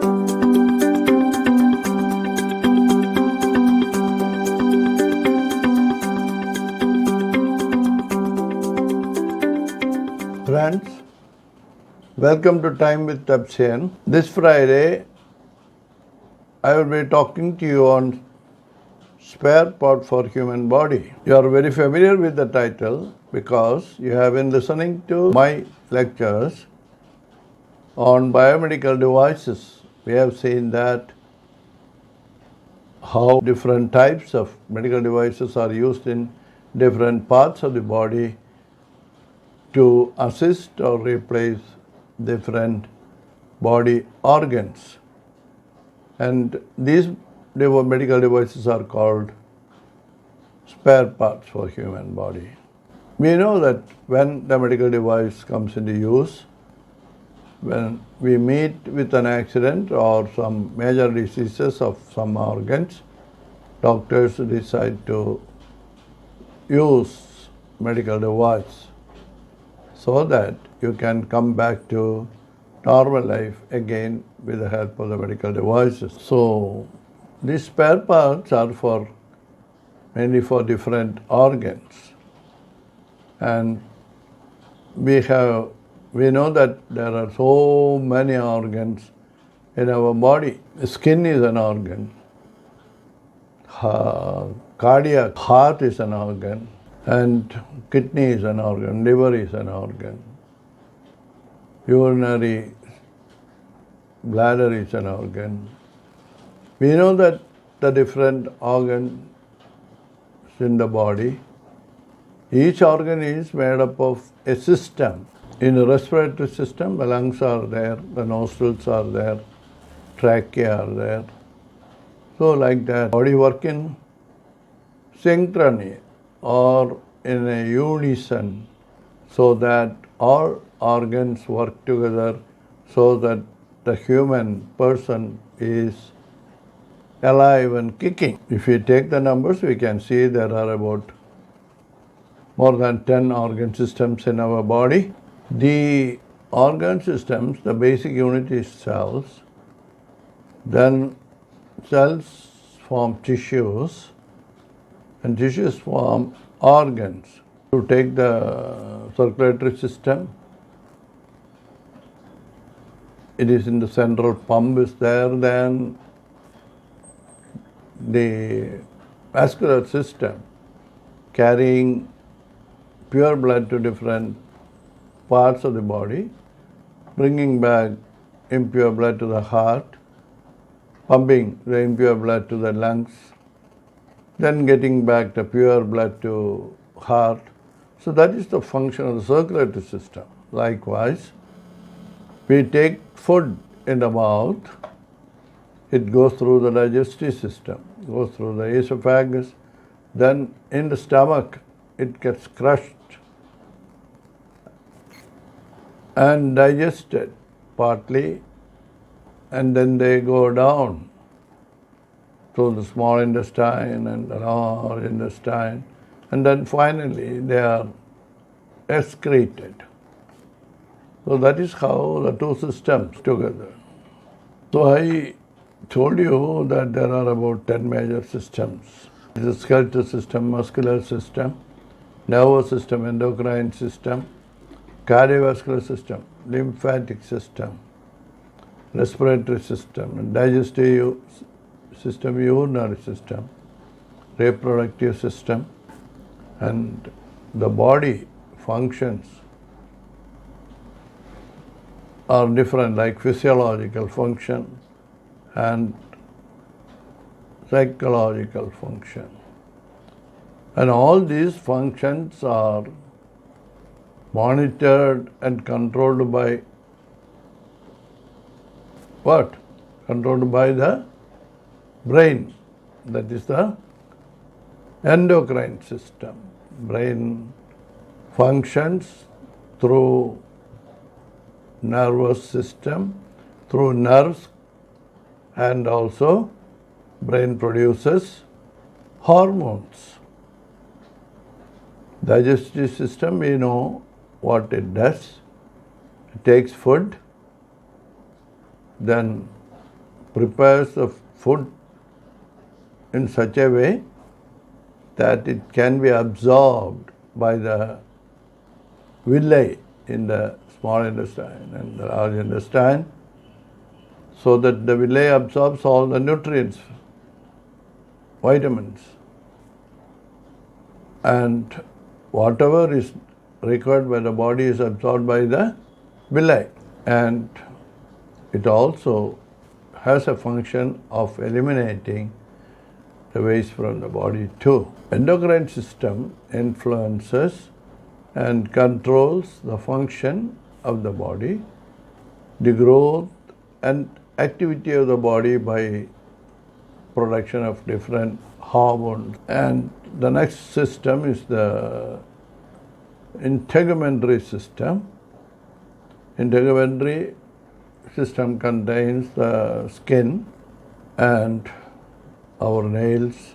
Friends, welcome to Time with Thebsian. This Friday, I will be talking to you on spare part for human body. You are very familiar with the title because you have been listening to my lectures on biomedical devices. We have seen that how different types of medical devices are used in different parts of the body to assist or replace different body organs. And these medical devices are called spare parts for human body. We know that when the medical device comes into use, when we meet with an accident or some major diseases of some organs, doctors decide to use medical device so that you can come back to normal life again with the help of the medical devices. So these spare parts are mainly for different organs. And we know that there are so many organs in our body. Skin is an organ, cardiac, heart is an organ, and kidney is an organ, liver is an organ, urinary bladder is an organ. We know that the different organs in the body, each organ is made up of a system. In the respiratory system, the lungs are there, the nostrils are there, trachea are there. So like that, body work in synchrony or in a unison so that all organs work together so that the human person is alive and kicking. If we take the numbers, we can see there are about more than 10 organ systems in our body. The organ systems, the basic unit is cells. Then cells form tissues, and tissues form organs. To take the circulatory system, it is in the central pump is there, then the vascular system carrying pure blood to different parts of the body, bringing back impure blood to the heart, pumping the impure blood to the lungs, then getting back the pure blood to heart. So that is the function of the circulatory system. Likewise, we take food in the mouth, it goes through the digestive system, goes through the esophagus, then in the stomach it gets crushed and digested partly, and then they go down through the small intestine and the large intestine, and then finally they are excreted. So that is how the two systems together. So I told you that there are about 10 major systems. The skeletal system, muscular system, nervous system, endocrine system, cardiovascular system, lymphatic system, respiratory system, digestive system, urinary system, reproductive system, and the body functions are different, like physiological function and psychological function. And all these functions are monitored and controlled by what? Controlled by the brain. That is the endocrine system. Brain functions through nervous system, through nerves, and also brain produces hormones. Digestive system, we know what it does. It takes food, then prepares the food in such a way that it can be absorbed by the villi in the small intestine and the large intestine, so that the villi absorbs all the nutrients, vitamins, and whatever is required by the body is absorbed by the villi, and it also has a function of eliminating the waste from the body too. Endocrine system influences and controls the function of the body, the growth and activity of the body by production of different hormones. And the next system is the integumentary system. Integumentary system contains the skin and our nails,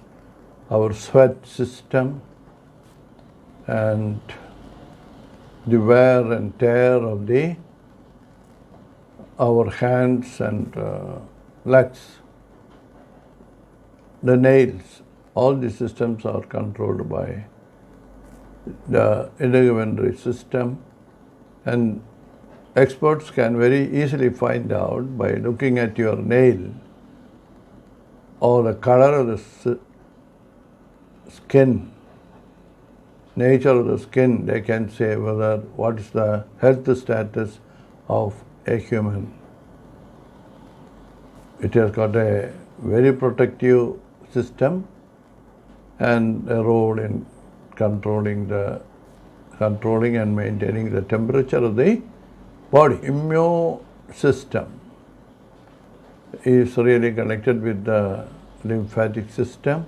our sweat system, and the wear and tear of our hands and legs, the nails. All these systems are controlled by the integumentary system, and experts can very easily find out by looking at your nail or the color of the skin, nature of the skin. They can say what is the health status of a human. It has got a very protective system and a role in controlling and maintaining the temperature of the body. Immune system is really connected with the lymphatic system,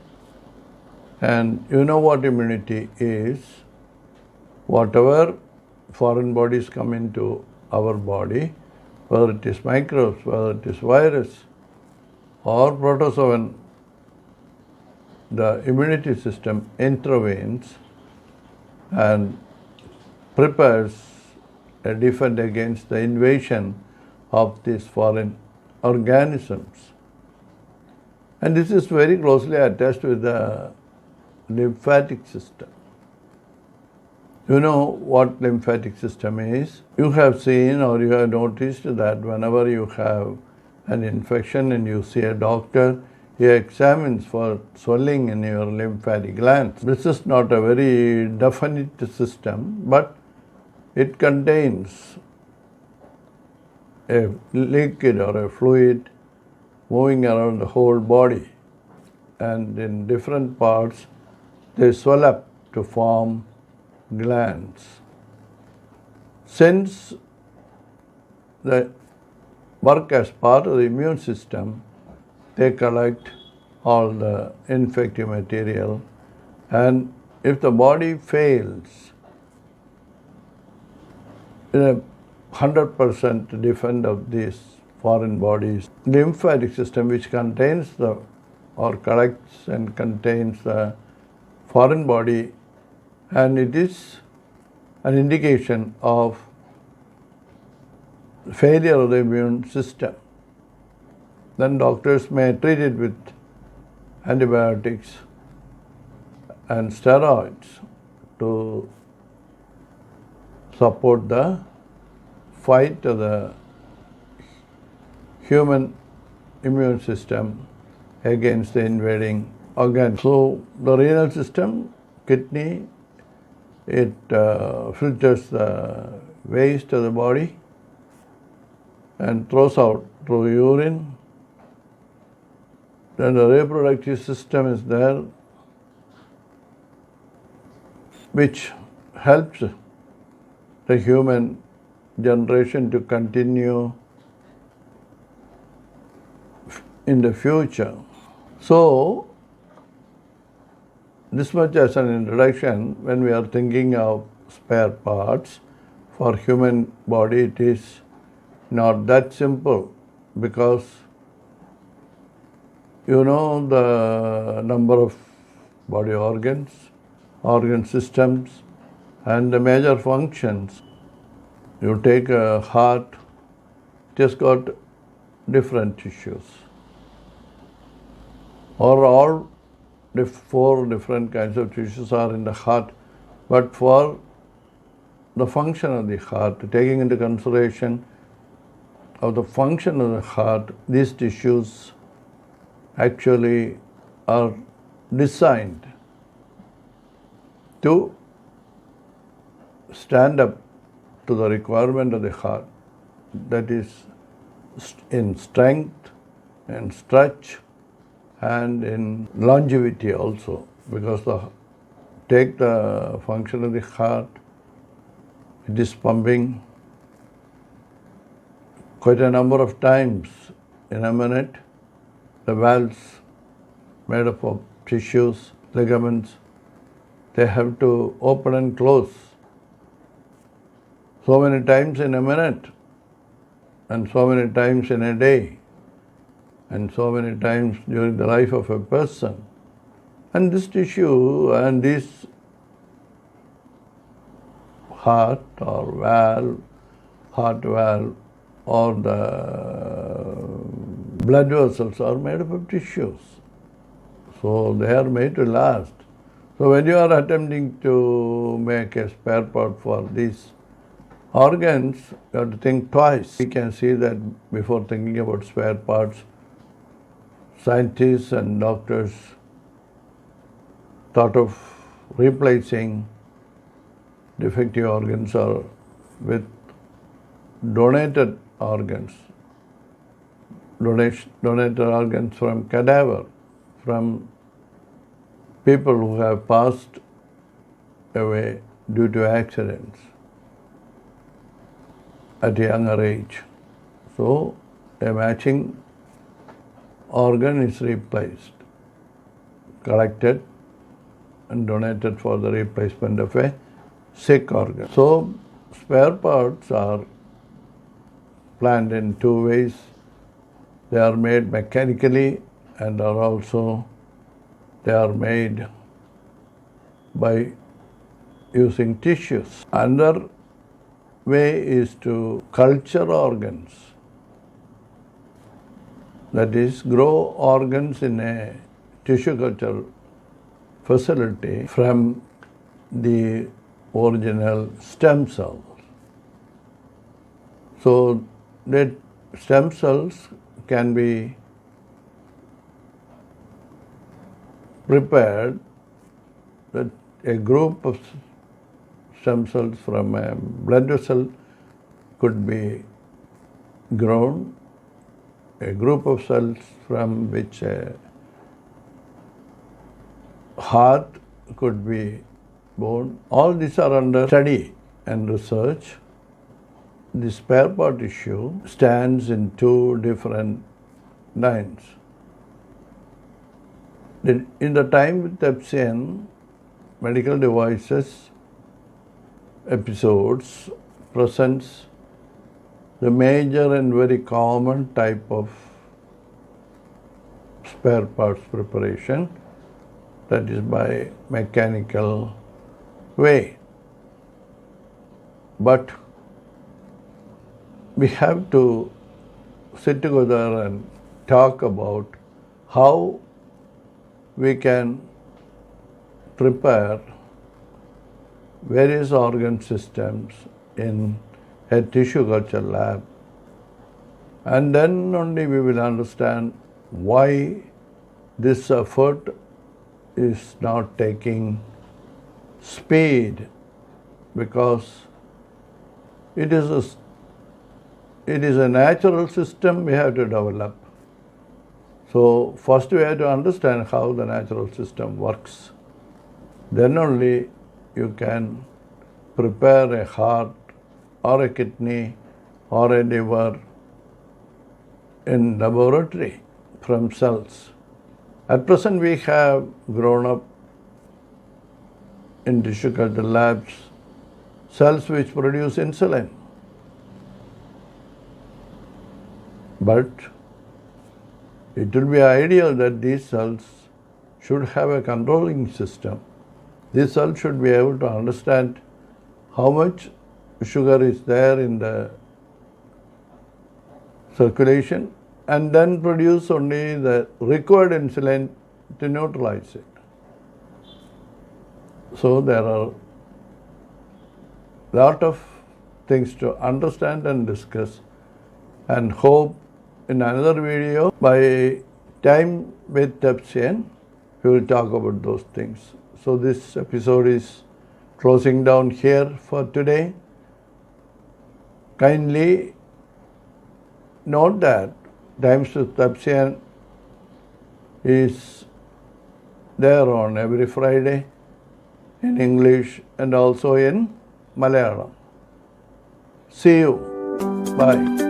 and you know what immunity is. Whatever foreign bodies come into our body, whether it is microbes, whether it is virus or protozoan, the immunity system intervenes and prepares a defense against the invasion of these foreign organisms. And this is very closely attached with the lymphatic system. You know what lymphatic system is? You have seen or you have noticed that whenever you have an infection and you see a doctor, he examines for swelling in your lymphatic glands. This is not a very definite system, but it contains a liquid or a fluid moving around the whole body, and in different parts they swell up to form glands. Since they work as part of the immune system, they collect all the infective material, and if the body fails in a 100% defense of these foreign bodies, lymphatic system, which contains or collects and contains the foreign body, and it is an indication of failure of the immune system. Then doctors may treat it with antibiotics and steroids to support the fight of the human immune system against the invading organ. So the renal system, kidney, it filters the waste of the body and throws out through urine. Then the reproductive system is there, which helps the human generation to continue in the future. So, this much as an introduction. When we are thinking of spare parts for human body, it is not that simple, because you know the number of body organs, organ systems, and the major functions. You take a heart, it has got different tissues. or all four different kinds of tissues are in the heart, but for the function of the heart, taking into consideration of the function of the heart, these tissues actually are designed to stand up to the requirement of the heart, that is in strength and stretch and in longevity also, because take the function of the heart, it is pumping quite a number of times in a minute. The valves made up of tissues, ligaments, they have to open and close so many times in a minute, and so many times in a day, and so many times during the life of a person. And this tissue and this heart valve or the blood vessels are made up of tissues. So they are made to last. So when you are attempting to make a spare part for these organs, you have to think twice. We can see that before thinking about spare parts, scientists and doctors thought of replacing defective organs or with donated organs, donated organs from cadaver, from people who have passed away due to accidents at a younger age. So a matching organ is replaced, collected and donated for the replacement of a sick organ. So spare parts are planned in two ways. They are made mechanically and they are made by using tissues. Another way is to culture organs, that is, grow organs in a tissue culture facility from the original stem cells. So that stem cells can be prepared, that a group of stem cells from a blood vessel could be grown, a group of cells from which a heart could be born. All these are under study and research. The spare part tissue stands in two different lines. In the time with Thebsian, medical devices episodes presents the major and very common type of spare parts preparation, that is by mechanical way. But we have to sit together and talk about how we can prepare various organ systems in a tissue culture lab, and then only we will understand why this effort is not taking speed, because it is a natural system we have to develop. So first we have to understand how the natural system works. Then only you can prepare a heart or a kidney or a liver in laboratory from cells. At present we have grown up in tissue culture labs cells which produce insulin. But it will be ideal that these cells should have a controlling system. These cells should be able to understand how much sugar is there in the circulation and then produce only the required insulin to neutralize it. So there are a lot of things to understand and discuss, and hope in another video by Time with Thebsian we will talk about those things. So this episode is closing down here for today. Kindly note that Times with Thebsian is there on every Friday in English and also in Malayalam. See you. Bye.